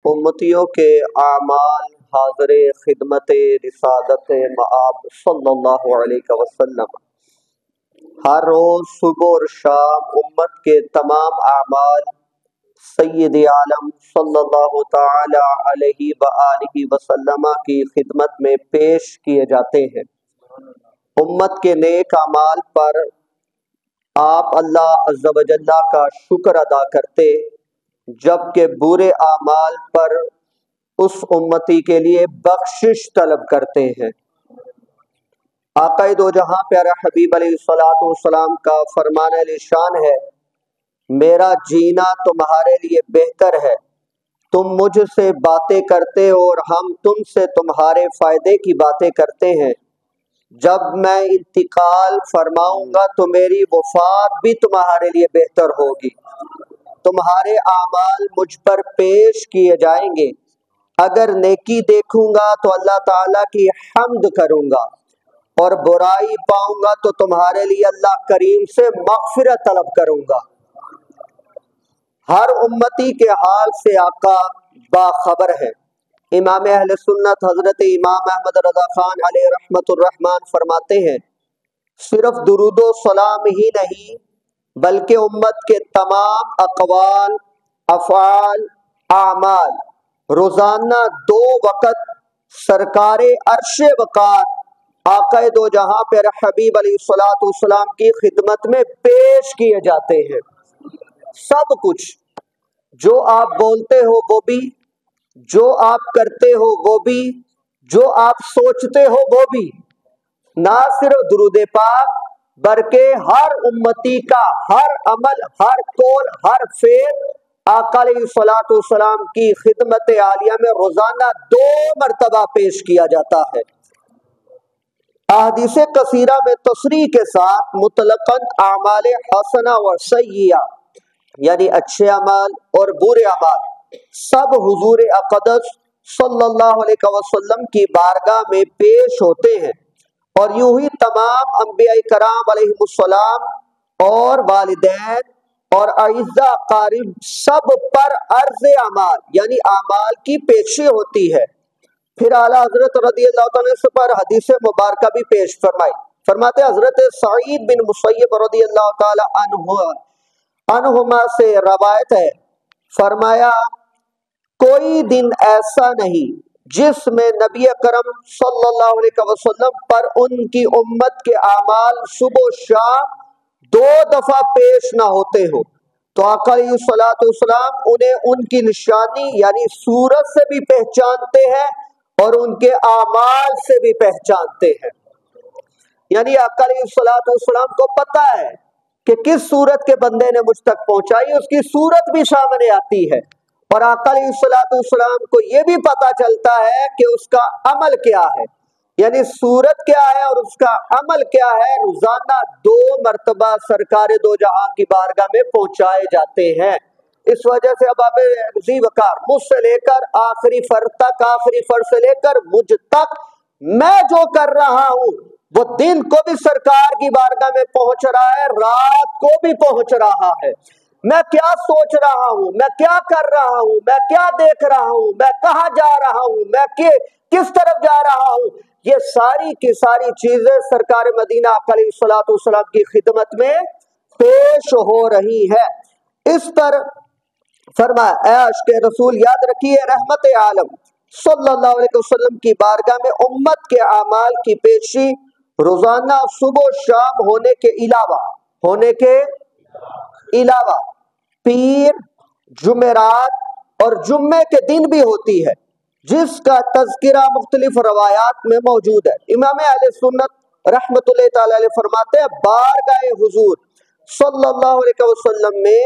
امتیوں کے اعمال حاضر خدمت رسالت مآب صلی اللہ علیہ وسلم ہر روز صبح اور شام امت کے تمام اعمال سید عالم صلی اللہ تعالی علیہ وآلہ وسلم کی خدمت میں پیش کیے جاتے ہیں۔ امت کے نیک اعمال پر آپ اللہ عز و جل کا شکر ادا کرتے، جبکہ برے اعمال پر اس امتی کے لیے بخشش طلب کرتے ہیں۔ آقا دو جہاں پیارا حبیب علیہ الصلوۃ والسلام کا فرمان علی شان ہے، میرا جینا تمہارے لیے بہتر ہے، تم مجھ سے باتیں کرتے ہو اور ہم تم سے تمہارے فائدے کی باتیں کرتے ہیں، جب میں انتقال فرماؤں گا تو میری وفات بھی تمہارے لیے بہتر ہوگی، تمہارے اعمال مجھ پر پیش کیے جائیں گے، اگر نیکی دیکھوں گا تو اللہ تعالیٰ کی حمد کروں گا اور برائی پاؤں گا تو تمہارے لیے اللہ کریم سے مغفرت طلب کروں گا۔ ہر امتی کے حال سے آقا باخبر ہے۔ امام اہل سنت حضرت امام احمد رضا خان علیہ رحمت الرحمن فرماتے ہیں، صرف درود و سلام ہی نہیں بلکہ امت کے تمام اقوال، افعال، اعمال روزانہ 2 وقت سرکار عرش وقار آقا دو جہاں پر حبیب علیہ الصلوۃ والسلام کی خدمت میں پیش کیے جاتے ہیں۔ سب کچھ جو آپ بولتے ہو وہ بھی، جو آپ کرتے ہو وہ بھی، جو آپ سوچتے ہو وہ بھی، نہ صرف درود پاک بلکہ ہر امتی کا ہر عمل، ہر قول، ہر فعل آقا علیہ الصلوۃ والسلام کی خدمت عالیہ میں روزانہ 2 مرتبہ پیش کیا جاتا ہے۔ احادیث کثیرہ میں تصریح کے ساتھ مطلقاً اعمال حسنہ و سیئہ یعنی اچھے اعمال اور برے اعمال سب حضور اقدس صلی اللہ علیہ وسلم کی بارگاہ میں پیش ہوتے ہیں، اور یوں ہی تمام انبیاء کرام علیہ السلام اور والدین اور اعزاء اقارب سب پر عرض اعمال یعنی اعمال کی پیشی ہوتی ہے۔ پھر اعلیٰ حضرت رضی اللہ تعالیٰ سے پر حدیث مبارکہ بھی پیش فرمائی۔ فرماتے حضرت سعید بن مسیب رضی اللہ تعالیٰ عنہما سے روایت ہے، فرمایا کوئی دن ایسا نہیں جس میں نبی اکرم صلی اللہ علیہ وسلم پر ان کی امت کے اعمال صبح و شام 2 دفعہ پیش نہ ہوتے ہو، تو آقا علیہ الصلوۃ والسلام انہیں ان کی نشانی یعنی صورت سے بھی پہچانتے ہیں اور ان کے اعمال سے بھی پہچانتے ہیں۔ یعنی آقا علیہ الصلوۃ والسلام کو پتہ ہے کہ کس صورت کے بندے نے مجھ تک پہنچائی، اس کی صورت بھی سامنے آتی ہے، اور آقا علیہ الصلوۃ والسلام کو یہ بھی پتہ چلتا ہے کہ اس کا عمل کیا ہے، یعنی صورت کیا ہے اور اس کا عمل کیا ہے۔ روزانہ 2 مرتبہ سرکار دو جہاں کی بارگاہ میں پہنچائے جاتے ہیں۔ اس وجہ سے اب آپ ذی وقار مجھ سے لے کر آخری فرد تک، آخری فرد سے لے کر مجھ تک میں جو کر رہا ہوں وہ دن کو بھی سرکار کی بارگاہ میں پہنچ رہا ہے، رات کو بھی پہنچ رہا ہے۔ میں کیا سوچ رہا ہوں، میں کیا کر رہا ہوں، میں کیا دیکھ رہا ہوں، میں کہاں جا رہا ہوں، میں کس طرف جا رہا ہوں، یہ ساری کی ساری چیزیں سرکار مدینہ آقا علیہ الصلوۃ والسلام کی خدمت میں پیش ہو رہی ہے۔ اس پر فرمایا اے عاشق رسول یاد رکھیے، رحمت عالم صلی اللہ علیہ وسلم کی بارگاہ میں امت کے اعمال کی پیشی روزانہ صبح و شام ہونے کے علاوہ پیر، جمعرات اور جمعے کے دن بھی ہوتی ہے، جس کا تذکرہ مختلف روایات میں موجود ہے۔ امام اہل سنت رحمت اللہ تعالی علیہ فرماتے ہیں بارگاہ حضور صلی اللہ علیہ وسلم میں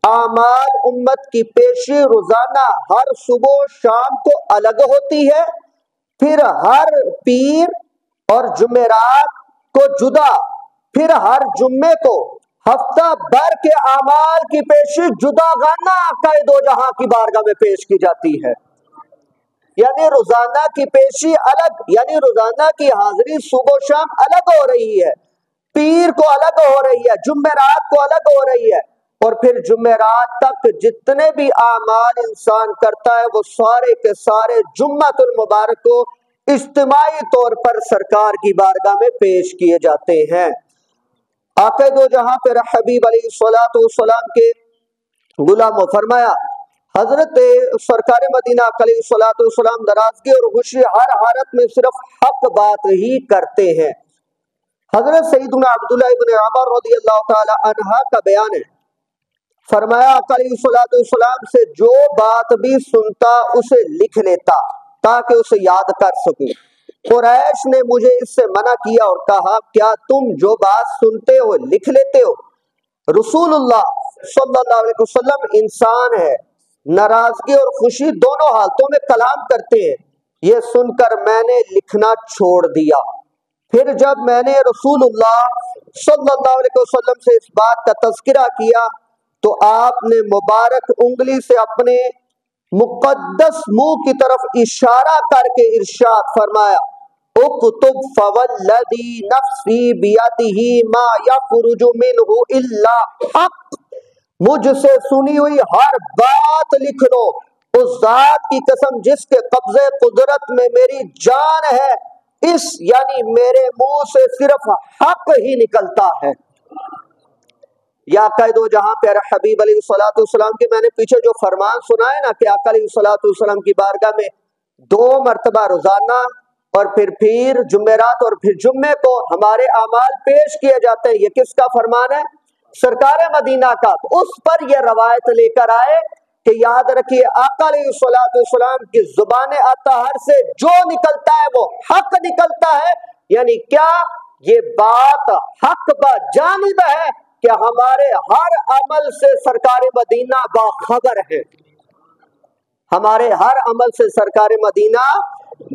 اعمال امت کی پیشی روزانہ ہر صبح و شام کو الگ ہوتی ہے، پھر ہر پیر اور جمعرات کو جدا، پھر ہر جمعے کو ہفتہ بھر کے اعمال کی پیشی جدا گانا آقا دو جہاں کی بارگاہ میں پیش کی جاتی ہے۔ یعنی روزانہ کی پیشی الگ، یعنی روزانہ کی حاضری صبح و شام الگ ہو رہی ہے، پیر کو الگ ہو رہی ہے، جمعرات کو الگ ہو رہی ہے، اور پھر جمعرات تک جتنے بھی اعمال انسان کرتا ہے وہ سارے کے سارے جمعۃ المبارک کو اجتماعی طور پر سرکار کی بارگاہ میں پیش کیے جاتے ہیں۔ آقا دو جہاں پہ حبیب علیہ الصلوۃ والسلام کے غلام فرمایا حضرت سرکار مدینہ علیہ الصلوۃ والسلام ناراضگی اور خوشی ہر حالت میں صرف حق بات ہی کرتے ہیں۔ حضرت سیدنا عبداللہ ابن عمر رضی اللہ تعالی عنہ کا بیان ہے، فرمایا آقا علیہ الصلوۃ والسلام سے جو بات بھی سنتا اسے لکھ لیتا تاکہ اسے یاد کر سکوں۔ قریش نے مجھے اس سے منع کیا اور کہا کیا تم جو بات سنتے ہو لکھ لیتے ہو؟ رسول اللہ صلی اللہ علیہ وسلم انسان ہے، ناراضگی اور خوشی دونوں حالتوں میں کلام کرتے ہیں۔ یہ سن کر میں نے لکھنا چھوڑ دیا۔ پھر جب میں نے رسول اللہ صلی اللہ علیہ وسلم سے اس بات کا تذکرہ کیا تو آپ نے مبارک انگلی سے اپنے مقدس منہ کی طرف اشارہ کر کے ارشاد فرمایا اکتب فوالذی نفسی بیدہ ما یخرج منہ الا حق، مجھ سے سنی ہوئی ہر بات لکھ لو، اس ذات کی قسم جس کے قبضے قدرت میں میری جان ہے، اس یعنی میرے منہ سے صرف حق ہی نکلتا ہے۔ یا قائد و جہاں پیارا حبیب علیہ الصلوۃ والسلام کے میں نے پیچھے جو فرمان سنا ہے نا کہ آقا علیہ الصلوۃ والسلام کی بارگاہ میں 2 مرتبہ روزانہ اور پھر جمعرات اور پھر جمعے کو ہمارے اعمال پیش کیے جاتے ہیں، یہ کس کا فرمان ہے؟ سرکار مدینہ کا۔ اس پر یہ روایت لے کر آئے کہ یاد رکھیے آقا علیہ الصلوۃ والسلام کی زبان اطہر سے جو نکلتا ہے وہ حق نکلتا ہے، یعنی کیا یہ بات حق بجانب ہے کہ ہمارے ہر عمل سے سرکار مدینہ باخبر ہے، ہمارے ہر عمل سے سرکار مدینہ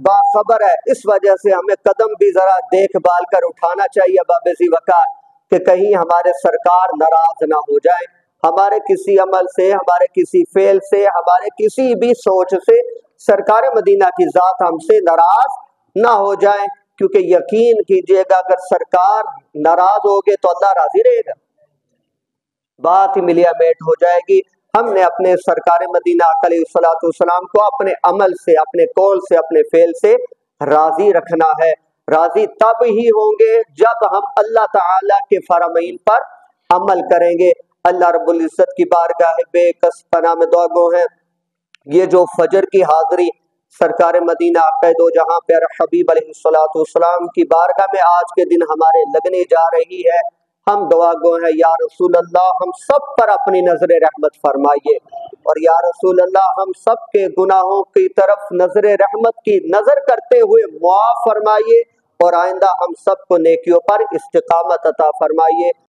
باخبر ہے۔ اس وجہ سے ہمیں قدم بھی ذرا دیکھ بھال کر اٹھانا چاہیے باب ذی وقار کہ کہیں ہمارے سرکار ناراض نہ ہو جائیں، ہمارے کسی عمل سے، ہمارے کسی فعل سے، ہمارے کسی بھی سوچ سے سرکار مدینہ کی ذات ہم سے ناراض نہ ہو جائیں، کیونکہ یقین کیجئے گا اگر سرکار ناراض ہوگے تو اللہ راضی رہے گا، بات ہی ملیا میٹ ہو جائے گی۔ ہم نے اپنے سرکار مدینہ علیہ الصلوۃ والسلام کو اپنے عمل سے، اپنے قول سے، اپنے فعل سے راضی رکھنا ہے۔ راضی تب ہی ہوں گے جب ہم اللہ تعالی کے فرامین پر عمل کریں گے۔ اللہ رب العزت کی بارگاہ بے کس پناہ میں دعا گو ہیں، یہ جو فجر کی حاضری سرکار مدینہ قید و جہاں پیارا حبیب علیہ الصلوۃ والسلام کی بارگاہ میں آج کے دن ہمارے لگنے جا رہی ہے، ہم دعا گو ہیں یا رسول اللہ ہم سب پر اپنی نظر رحمت فرمائیے، اور یا رسول اللہ ہم سب کے گناہوں کی طرف نظر رحمت کی نظر کرتے ہوئے معاف فرمائیے، اور آئندہ ہم سب کو نیکیوں پر استقامت عطا فرمائیے۔